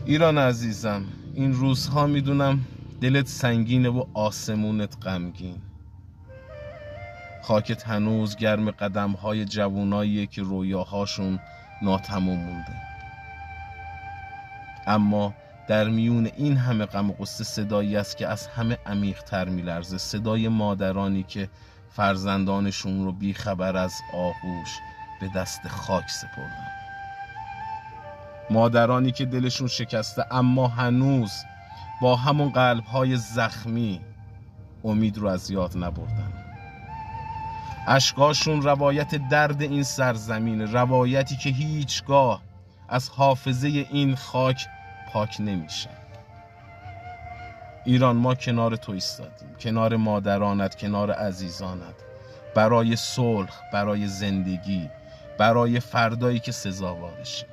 ایران عزیزم، این روزها میدونم دلت سنگینه و آسمونت غمگین. خاکت هنوز گرم قدم‌های جووناییه که رویاهاشون ناتمام مونده. اما در میون این همه غم و غصه صدایی است که از همه عمیق‌تر میلرزه، صدای مادرانی که فرزندانشون رو بیخبر از آغوش به دست خاک سپردن. مادرانی که دلشون شکسته اما هنوز با همون قلب‌های زخمی امید رو از یاد نبردن. اشکاشون روایت درد این سرزمین، روایتی که هیچگاه از حافظه این خاک پاک نمیشه. ایران، ما کنار تو ایستادیم، کنار مادرانت، کنار عزیزانت، برای صلح، برای زندگی، برای فردایی که سزاوارشه.